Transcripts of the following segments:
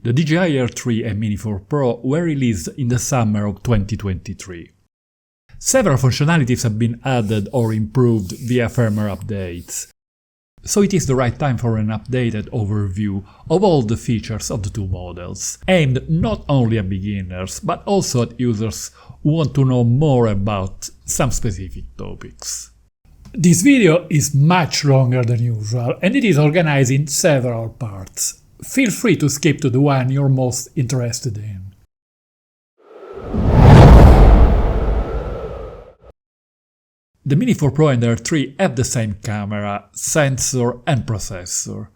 The DJI Air 3 and Mini 4 Pro were released in the summer of 2023. Several functionalities have been added or improved via firmware updates, so it is the right time for an updated overview of all the features of the two models, aimed not only at beginners, but also at users who want to know more about some specific topics. This video is much longer than usual, and it is organized in several parts. Feel free to skip to the one you're most interested in. The Mini 4 Pro and Air 3 have the same camera, sensor and processor.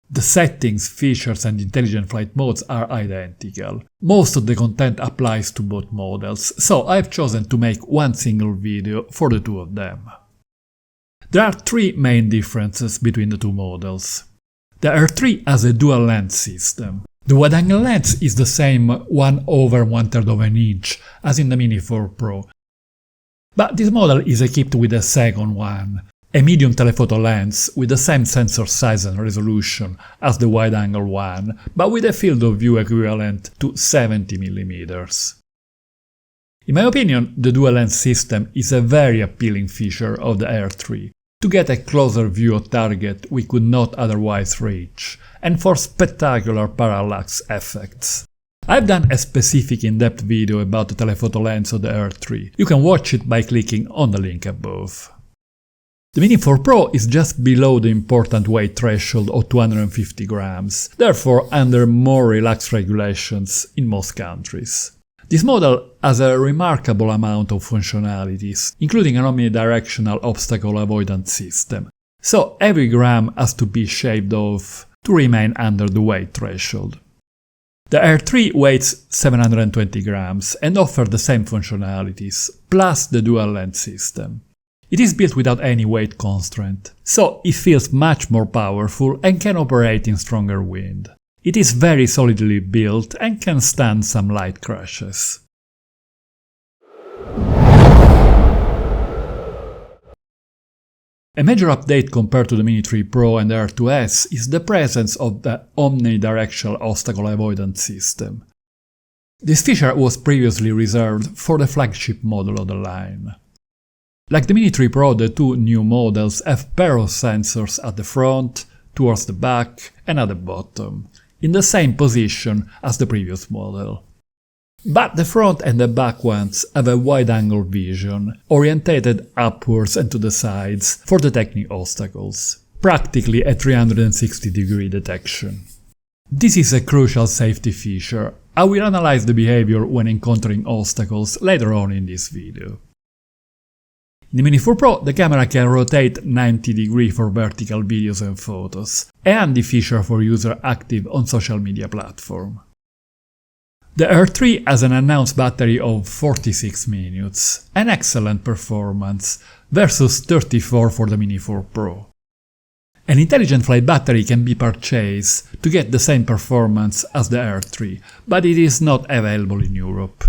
The settings, features and intelligent flight modes are identical. Most of the content applies to both models, so I've chosen to make one single video for the two of them. There are three main differences between the two models. The Air 3 has a dual lens system. The wide-angle lens is the same 1/1/3 of an inch as in the Mini 4 Pro. But this model is equipped with a second one, a medium telephoto lens with the same sensor size and resolution as the wide-angle one, but with a field of view equivalent to 70 mm. In my opinion, the dual lens system is a very appealing feature of the Air 3, to get a closer view of target we could not otherwise reach, and for spectacular parallax effects. I've done a specific in-depth video about the telephoto lens of the Air 3. You can watch it by clicking on the link above. The Mini 4 Pro is just below the important weight threshold of 250 grams, therefore under more relaxed regulations in most countries. This model has a remarkable amount of functionalities, including an omnidirectional obstacle avoidance system, so every gram has to be shaved off to remain under the weight threshold. The Air 3 weighs 720 grams and offers the same functionalities, plus the dual lens system. It is built without any weight constraint, so it feels much more powerful and can operate in stronger wind. It is very solidly built and can stand some light crashes. A major update compared to the Mini 3 Pro and Air 2S is the presence of the omnidirectional obstacle avoidance system. This feature was previously reserved for the flagship model of the line. Like the Mini 3 Pro, the two new models have a pair of sensors at the front, towards the back and at the bottom, in the same position as the previous model. But the front and the back ones have a wide-angle vision, orientated upwards and to the sides for detecting obstacles, practically a 360-degree detection. This is a crucial safety feature. I will analyze the behavior when encountering obstacles later on in this video. In the Mini 4 Pro, the camera can rotate 90 degrees for vertical videos and photos, a handy feature for users active on social media platforms. The Air 3 has an announced battery of 46 minutes, an excellent performance, versus 34 for the Mini 4 Pro. An intelligent flight battery can be purchased to get the same performance as the Air 3, but it is not available in Europe.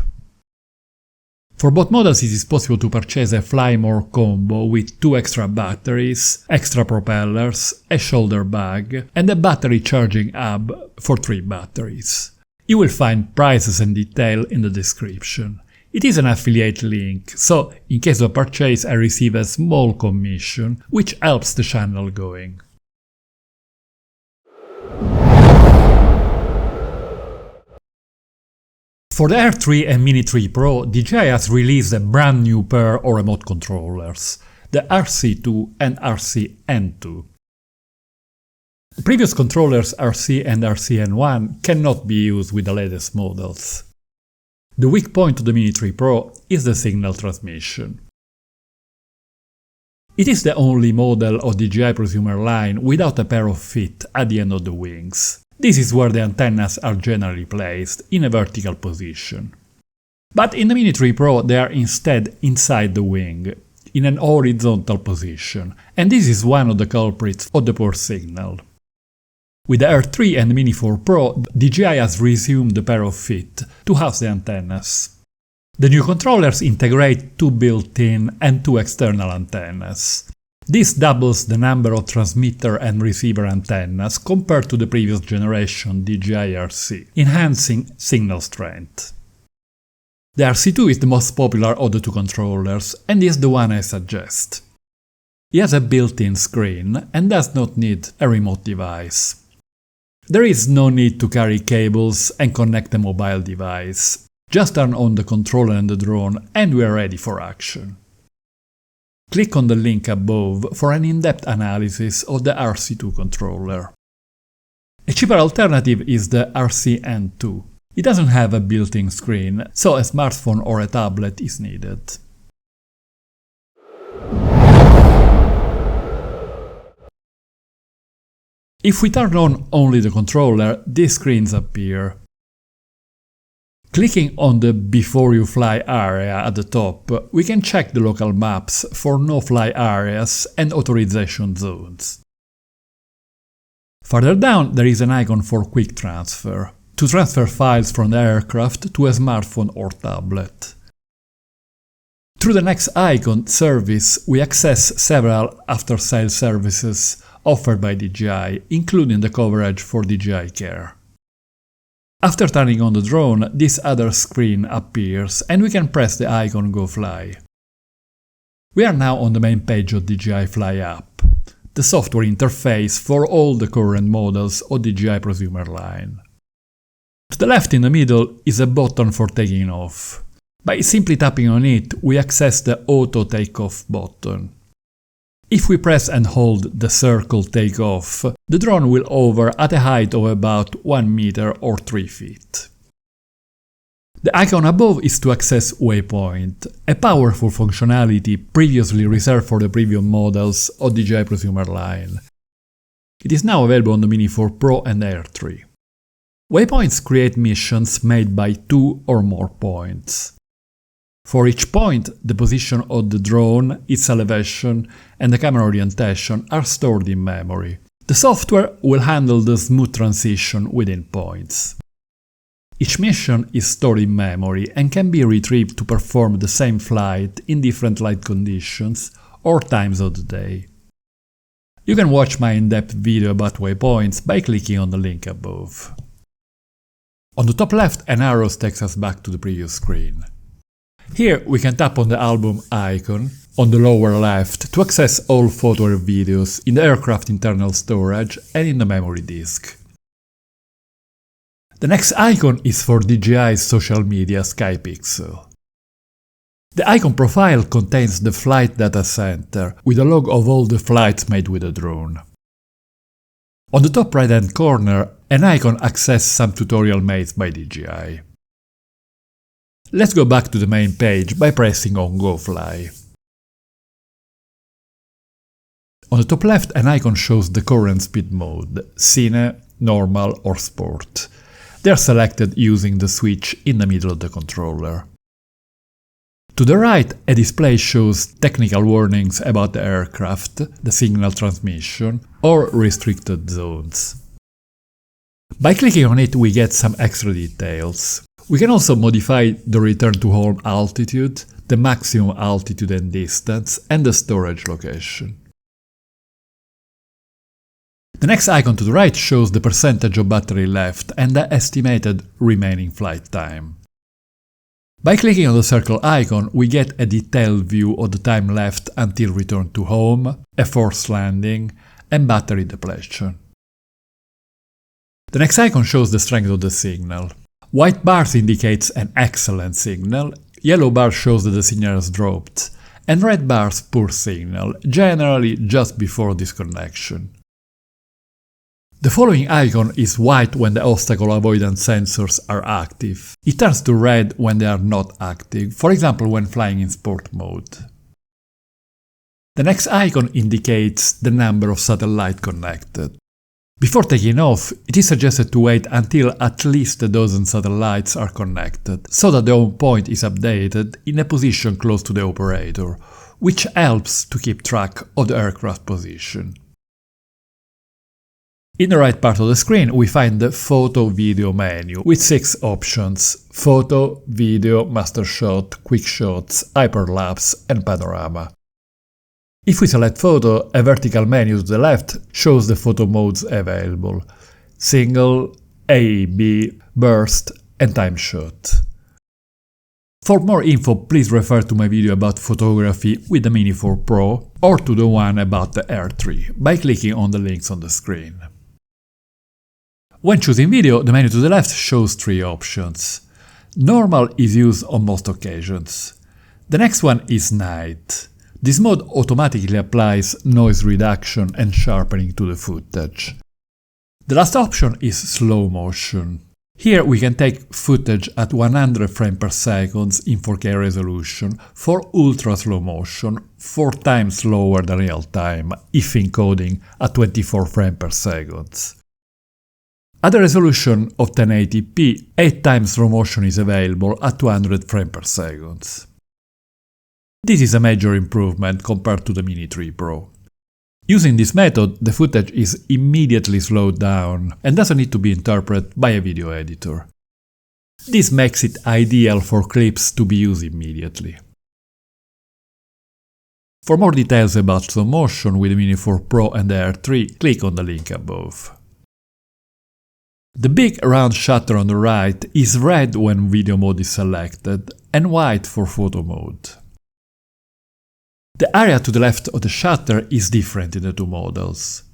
For both models it is possible to purchase a Fly More combo with 2 extra batteries, extra propellers, a shoulder bag, and a battery charging hub for 3 batteries. You will find prices and detail in the description. It is an affiliate link, so in case of purchase I receive a small commission, which helps the channel going. For the Air 3 and Mini 3 Pro, DJI has released a brand new pair of remote controllers, the RC2 and RCN2. The previous controllers RC and RCN1 cannot be used with the latest models. The weak point of the Mini 3 Pro is the signal transmission. It is the only model of DJI prosumer line without a pair of feet at the end of the wings. This is where the antennas are generally placed, in a vertical position. But in the Mini 3 Pro they are instead inside the wing, in an horizontal position, and this is one of the culprits of the poor signal. With the Air 3 and Mini 4 Pro, DJI has resumed the pair of feet to house the antennas. The new controllers integrate 2 built-in and 2 external antennas. This doubles the number of transmitter and receiver antennas compared to the previous generation DJI RC, enhancing signal strength. The RC2 is the most popular of the two controllers and is the one I suggest. It has a built-in screen and does not need a remote device. There is no need to carry cables and connect a mobile device. Just turn on the controller and the drone and we are ready for action. Click on the link above for an in-depth analysis of the RC2 controller. A cheaper alternative is the RC-N2. It doesn't have a built-in screen, so a smartphone or a tablet is needed. If we turn on only the controller, these screens appear. Clicking on the Before You Fly area at the top, we can check the local maps for no-fly areas and authorization zones. Further down there is an icon for quick transfer, to transfer files from the aircraft to a smartphone or tablet. Through the next icon, Service, we access several after-sales services offered by DJI, including the coverage for DJI Care. After turning on the drone, this other screen appears and we can press the icon Go Fly. We are now on the main page of DJI Fly app, the software interface for all the current models of DJI prosumer line. To the left in the middle is a button for taking off. By simply tapping on it, we access the Auto Takeoff button. If we press and hold the circle takeoff, the drone will hover at a height of about 1 meter or 3 feet. The icon above is to access Waypoint, a powerful functionality previously reserved for the previous models of DJI prosumer line. It is now available on the Mini 4 Pro and Air 3. Waypoints create missions made by 2 or more points. For each point, the position of the drone, its elevation, and the camera orientation are stored in memory. The software will handle the smooth transition within points. Each mission is stored in memory and can be retrieved to perform the same flight in different light conditions or times of the day. You can watch my in-depth video about waypoints by clicking on the link above. On the top left, an arrow takes us back to the previous screen. Here we can tap on the album icon on the lower left to access all photo or videos in the aircraft internal storage and in the memory disk. The next icon is for DJI's social media SkyPixel. The icon profile contains the flight data center with a log of all the flights made with the drone. On the top right hand corner, an icon accesses some tutorial made by DJI. Let's go back to the main page by pressing on Go Fly. On the top left, an icon shows the current speed mode, Cine, Normal or Sport. They are selected using the switch in the middle of the controller. To the right, a display shows technical warnings about the aircraft, the signal transmission, or restricted zones. By clicking on it, we get some extra details. We can also modify the return to home altitude, the maximum altitude and distance, and the storage location. The next icon to the right shows the percentage of battery left and the estimated remaining flight time. By clicking on the circle icon, we get a detailed view of the time left until return to home, a forced landing, and battery depletion. The next icon shows the strength of the signal. White bars indicates an excellent signal, yellow bar shows that the signal has dropped, and red bars poor signal, generally just before disconnection. The following icon is white when the obstacle avoidance sensors are active. It turns to red when they are not active, for example when flying in sport mode. The next icon indicates the number of satellites connected. Before taking off, it is suggested to wait until at least a dozen satellites are connected, so that the home point is updated in a position close to the operator, which helps to keep track of the aircraft position. In the right part of the screen, we find the Photo-Video menu with 6 options: Photo, Video, Master Shot, Quick Shots, Hyperlapse and Panorama. If we select photo, a vertical menu to the left shows the photo modes available: single, AEB, burst, and time shot. For more info, please refer to my video about photography with the Mini 4 Pro or to the one about the Air 3 by clicking on the links on the screen. When choosing video, the menu to the left shows 3 options. Normal is used on most occasions. The next one is night. This mode automatically applies noise reduction and sharpening to the footage. The last option is slow motion. Here we can take footage at 100 frames per second in 4K resolution for ultra slow motion, 4 times slower than real time if encoding at 24 frames per second. At a resolution of 1080p, 8 times slow motion is available at 200 frames per second. This is a major improvement compared to the Mini 3 Pro. Using this method, the footage is immediately slowed down and doesn't need to be interpreted by a video editor. This makes it ideal for clips to be used immediately. For more details about slow motion with the Mini 4 Pro and the Air 3, click on the link above. The big round shutter on the right is red when video mode is selected and white for photo mode. The area to the left of the shutter is different in the two models.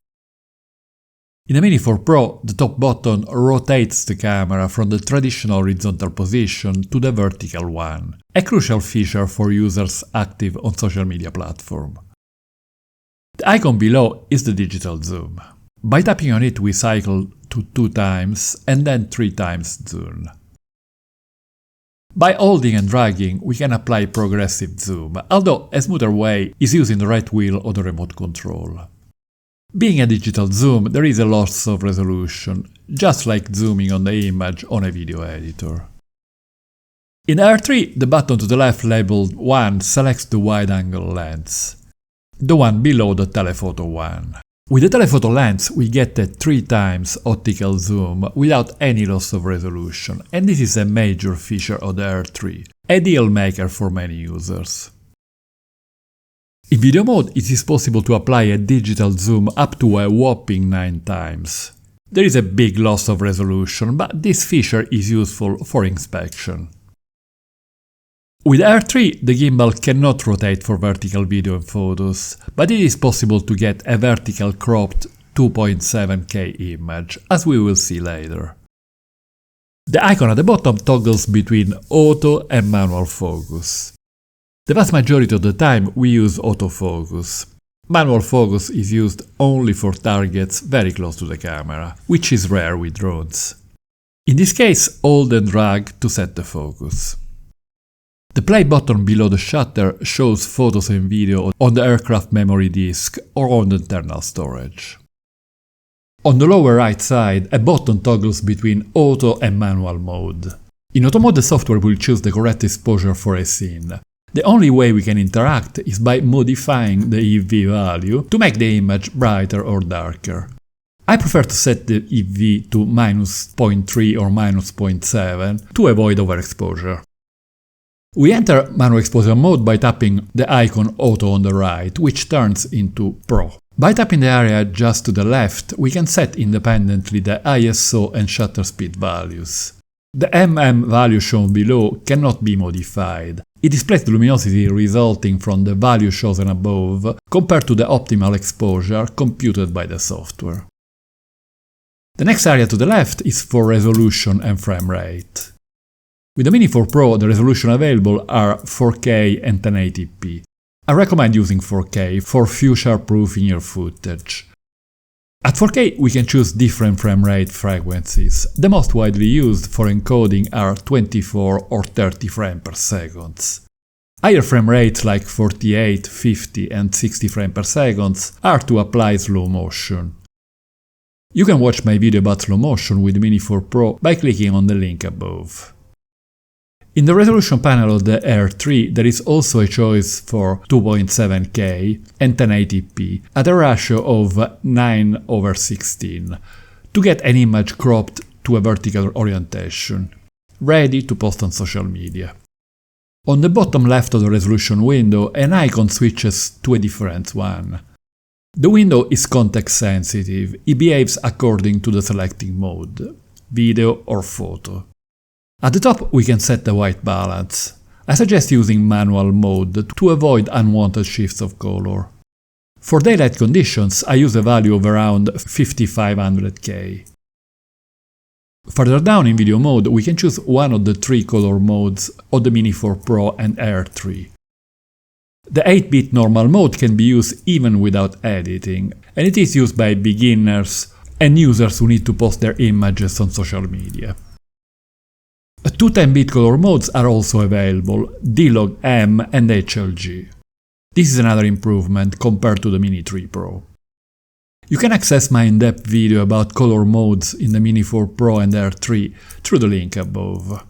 In the Mini 4 Pro, the top button rotates the camera from the traditional horizontal position to the vertical one, a crucial feature for users active on social media platforms. The icon below is the digital zoom. By tapping on it, we cycle to 2 times and then 3 times zoom. By holding and dragging, we can apply progressive zoom, although a smoother way is using the right wheel of the remote control. Being a digital zoom, there is a loss of resolution, just like zooming on the image on a video editor. In Air 3, the button to the left labeled 1 selects the wide-angle lens, the one below the telephoto one. With the telephoto lens, we get a 3 times optical zoom without any loss of resolution, and this is a major feature of the Air 3, a deal maker for many users. In video mode, it is possible to apply a digital zoom up to a whopping 9 times. There is a big loss of resolution, but this feature is useful for inspection. With Air 3, the gimbal cannot rotate for vertical video and photos, but it is possible to get a vertical cropped 2.7K image, as we will see later. The icon at the bottom toggles between auto and manual focus. The vast majority of the time we use autofocus. Manual focus is used only for targets very close to the camera, which is rare with drones. In this case, hold and drag to set the focus. The play button below the shutter shows photos and video on the aircraft memory disk or on the internal storage. On the lower right side, a button toggles between auto and manual mode. In auto mode, the software will choose the correct exposure for a scene. The only way we can interact is by modifying the EV value to make the image brighter or darker. I prefer to set the EV to -0.3 or -0.7 to avoid overexposure. We enter manual exposure mode by tapping the icon Auto on the right, which turns into Pro. By tapping the area just to the left, we can set independently the ISO and shutter speed values. The value shown below cannot be modified. It displays the luminosity resulting from the value chosen above compared to the optimal exposure computed by the software. The next area to the left is for resolution and frame rate. With the Mini 4 Pro, the resolution available are 4K and 1080p. I recommend using 4K for future-proofing your footage. At 4K, we can choose different frame rate frequencies. The most widely used for encoding are 24 or 30 frames per second. Higher frame rates like 48, 50 and 60 frames per second are to apply slow motion. You can watch my video about slow motion with the Mini 4 Pro by clicking on the link above. In the resolution panel of the Air 3, there is also a choice for 2.7K and 1080p at a ratio of 9/16 to get an image cropped to a vertical orientation, ready to post on social media. On the bottom left of the resolution window, an icon switches to a different one. The window is context sensitive, it behaves according to the selecting mode, video or photo. At the top we can set the white balance. I suggest using manual mode to avoid unwanted shifts of color. For daylight conditions I use a value of around 5500K. Further down in video mode we can choose one of the three color modes of the Mini 4 Pro and Air 3. The 8-bit normal mode can be used even without editing, and it is used by beginners and users who need to post their images on social media. Two 10-bit color modes are also available, D-Log M and HLG. This is another improvement compared to the Mini 3 Pro. You can access my in-depth video about color modes in the Mini 4 Pro and Air 3 through the link above.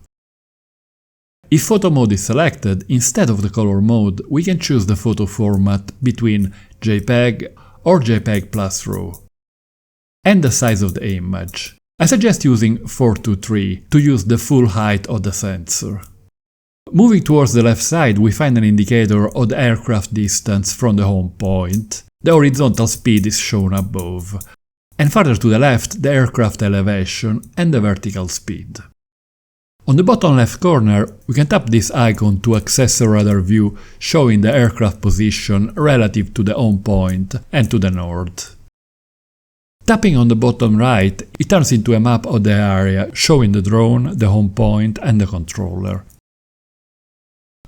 If photo mode is selected, instead of the color mode, we can choose the photo format between JPEG or JPEG plus RAW. And the size of the image. I suggest using 4:3 to use the full height of the sensor. Moving towards the left side, we find an indicator of the aircraft distance from the home point. The horizontal speed is shown above. And further to the left, the aircraft elevation and the vertical speed. On the bottom left corner, we can tap this icon to access a radar view showing the aircraft position relative to the home point and to the north. Tapping on the bottom right, it turns into a map of the area showing the drone, the home point and the controller.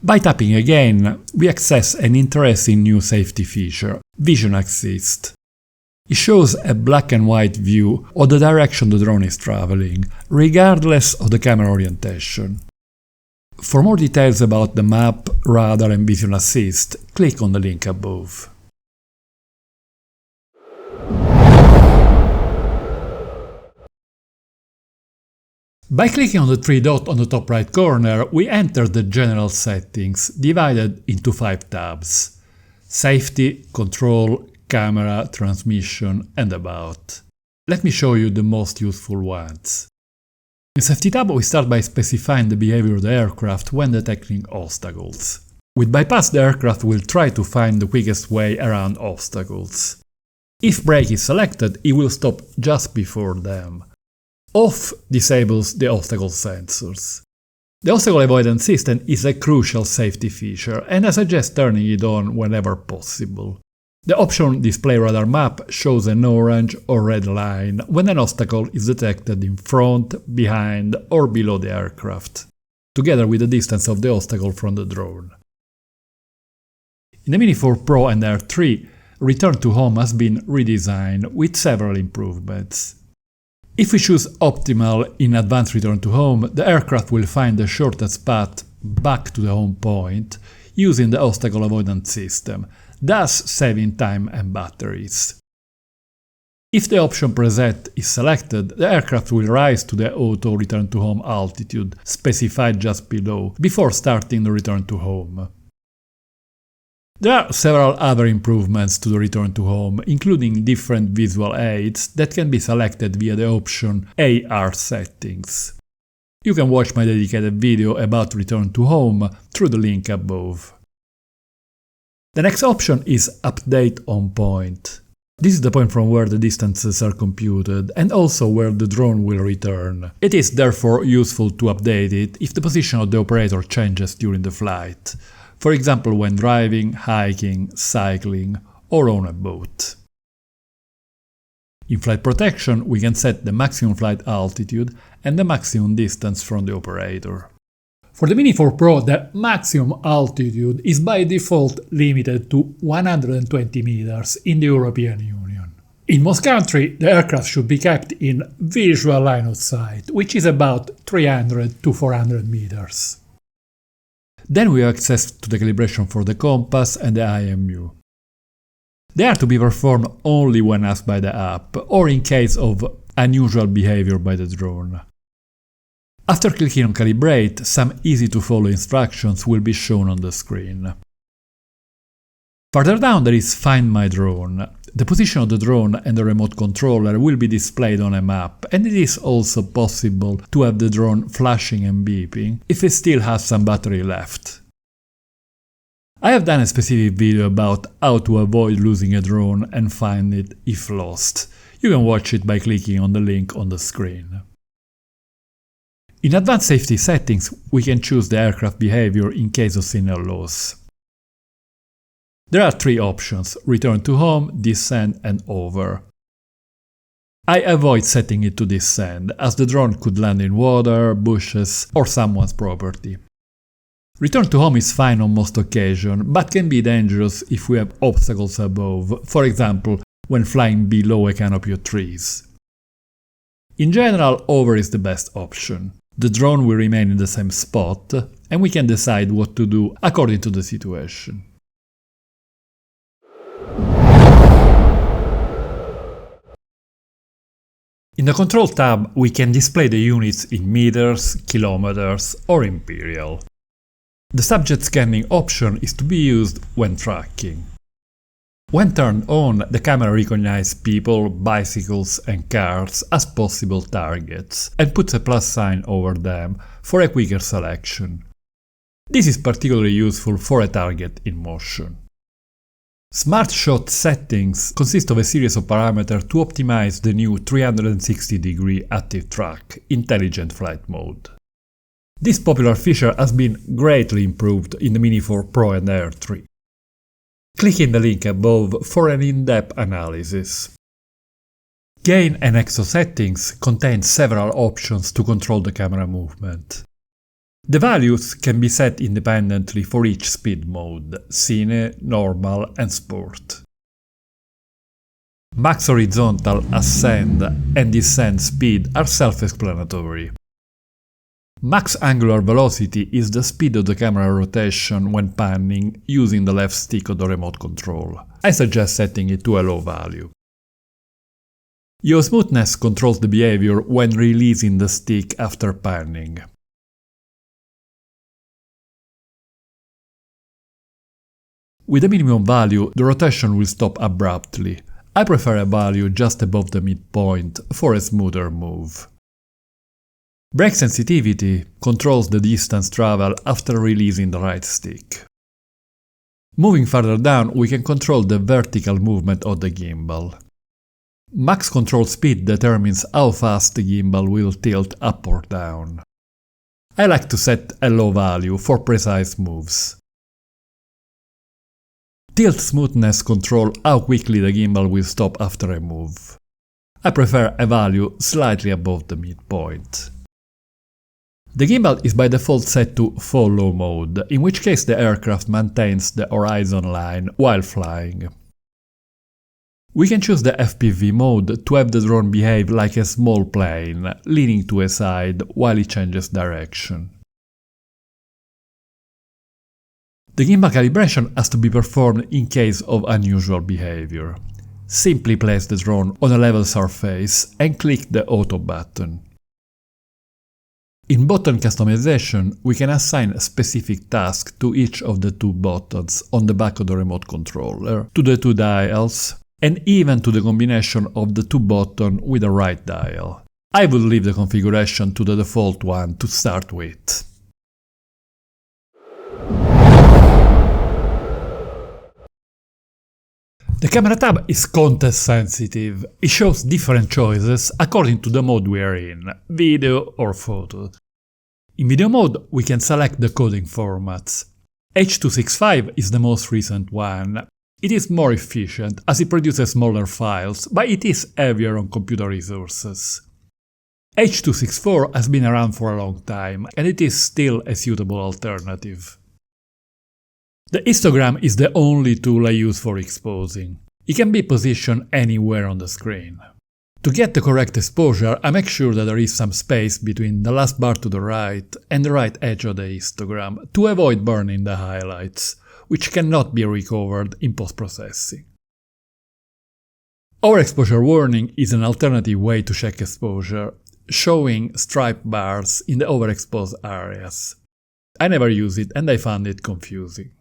By tapping again, we access an interesting new safety feature, Vision Assist. It shows a black and white view of the direction the drone is traveling, regardless of the camera orientation. For more details about the map, radar and Vision Assist, click on the link above. By clicking on the three dots on the top right corner, we enter the general settings, divided into 5 tabs: Safety, Control, Camera, Transmission and About. Let me show you the most useful ones. In Safety tab we start by specifying the behavior of the aircraft when detecting obstacles. With Bypass, the aircraft will try to find the quickest way around obstacles. If Brake is selected, it will stop just before them. Off disables the obstacle sensors. The obstacle avoidance system is a crucial safety feature, and I suggest turning it on whenever possible. The option Display Radar Map shows an orange or red line when an obstacle is detected in front, behind or below the aircraft, together with the distance of the obstacle from the drone. In the Mini 4 Pro and Air 3, Return to Home has been redesigned with several improvements. If we choose Optimal in Advanced Return to Home, the aircraft will find the shortest path back to the home point using the obstacle avoidance system, thus saving time and batteries. If the option preset is selected, the aircraft will rise to the auto return to home altitude specified just below before starting the return to home. There are several other improvements to the return to home, including different visual aids that can be selected via the option AR settings. You can watch my dedicated video about return to home through the link above. The next option is Update on Point. This is the point from where the distances are computed and also where the drone will return. It is therefore useful to update it if the position of the operator changes during the flight. For example, when driving, hiking, cycling, or on a boat. In flight protection, we can set the maximum flight altitude and the maximum distance from the operator. For the Mini 4 Pro, the maximum altitude is by default limited to 120 meters in the European Union. In most countries, the aircraft should be kept in visual line of sight, which is about 300 to 400 meters. Then we have access to the calibration for the compass and the IMU. They are to be performed only when asked by the app, or in case of unusual behavior by the drone. After clicking on Calibrate, some easy-to-follow instructions will be shown on the screen. Further down there is Find My Drone. The position of the drone and the remote controller will be displayed on a map, and it is also possible to have the drone flashing and beeping if it still has some battery left. I have done a specific video about how to avoid losing a drone and find it if lost. You can watch it by clicking on the link on the screen. In advanced safety settings, we can choose the aircraft behavior in case of signal loss. There are three options: return to home, descend and over. I avoid setting it to descend, as the drone could land in water, bushes or someone's property. Return to home is fine on most occasions, but can be dangerous if we have obstacles above, for example, when flying below a canopy of trees. In general, over is the best option. The drone will remain in the same spot, and we can decide what to do according to the situation. In the Control tab, we can display the units in meters, kilometers or imperial. The subject scanning option is to be used when tracking. When turned on, the camera recognizes people, bicycles and cars as possible targets and puts a plus sign over them for a quicker selection. This is particularly useful for a target in motion. Smart Shot settings consist of a series of parameters to optimize the new 360-degree active track intelligent flight mode. This popular feature has been greatly improved in the Mini 4 Pro and Air 3. Click in the link above for an in-depth analysis. Gain and EXO settings contain several options to control the camera movement. The values can be set independently for each speed mode: Cine, Normal and Sport. Max horizontal, ascend and descend speed are self-explanatory. Max angular velocity is the speed of the camera rotation when panning using the left stick of the remote control. I suggest setting it to a low value. Yaw smoothness controls the behavior when releasing the stick after panning. With a minimum value, the rotation will stop abruptly. I prefer a value just above the midpoint for a smoother move. Brake sensitivity controls the distance travel after releasing the right stick. Moving further down, we can control the vertical movement of the gimbal. Max control speed determines how fast the gimbal will tilt up or down. I like to set a low value for precise moves. Tilt smoothness controls how quickly the gimbal will stop after a move. I prefer a value slightly above the midpoint. The gimbal is by default set to follow mode, in which case the aircraft maintains the horizon line while flying. We can choose the FPV mode to have the drone behave like a small plane, leaning to a side while it changes direction. The gimbal calibration has to be performed in case of unusual behavior. Simply place the drone on a level surface and click the Auto button. In button customization, we can assign a specific task to each of the two buttons on the back of the remote controller, to the two dials, and even to the combination of the two buttons with the right dial. I will leave the configuration to the default one to start with. The camera tab is context sensitive. It shows different choices according to the mode we are in, video or photo. In video mode, we can select the coding formats. H.265 is the most recent one. It is more efficient as it produces smaller files, but it is heavier on computer resources. H.264 has been around for a long time, and it is still a suitable alternative. The histogram is the only tool I use for exposing. It can be positioned anywhere on the screen. To get the correct exposure, I make sure that there is some space between the last bar to the right and the right edge of the histogram to avoid burning the highlights, which cannot be recovered in post-processing. Overexposure warning is an alternative way to check exposure, showing striped bars in the overexposed areas. I never use it and I found it confusing.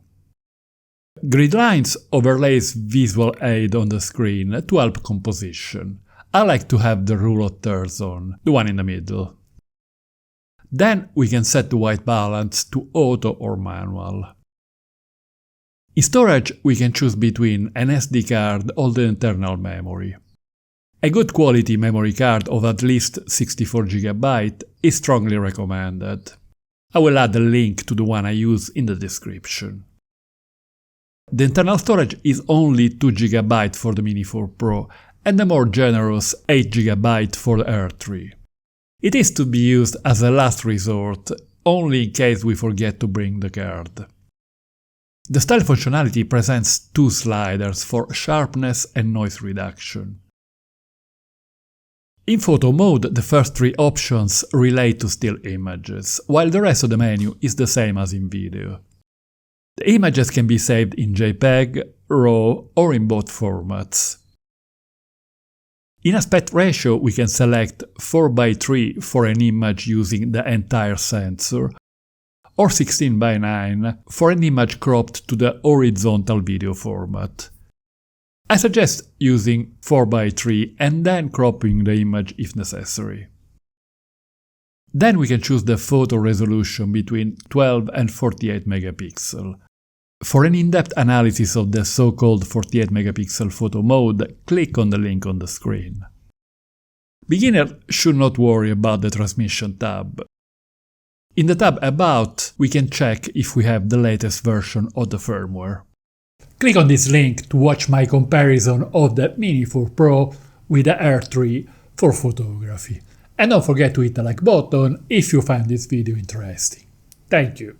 Grid lines overlays visual aid on the screen to help composition. I like to have the rule of thirds on, the one in the middle. Then we can set the white balance to auto or manual. In storage, we can choose between an SD card or the internal memory. A good quality memory card of at least 64GB is strongly recommended. I will add a link to the one I use in the description. The internal storage is only 2GB for the Mini 4 Pro and a more generous 8GB for the Air 3. It is to be used as a last resort, only in case we forget to bring the card. The style functionality presents two sliders for sharpness and noise reduction. In photo mode, the first three options relate to still images, while the rest of the menu is the same as in video. The images can be saved in JPEG, RAW or in both formats. In aspect ratio, we can select 4:3 for an image using the entire sensor, or 16:9 for an image cropped to the horizontal video format. I suggest using 4:3 and then cropping the image if necessary. Then we can choose the photo resolution between 12 and 48 megapixel. For an in-depth analysis of the so-called 48 megapixel photo mode, click on the link on the screen. Beginners should not worry about the transmission tab. In the tab About, we can check if we have the latest version of the firmware. Click on this link to watch my comparison of the Mini 4 Pro with the Air 3 for photography. And don't forget to hit the like button if you find this video interesting. Thank you.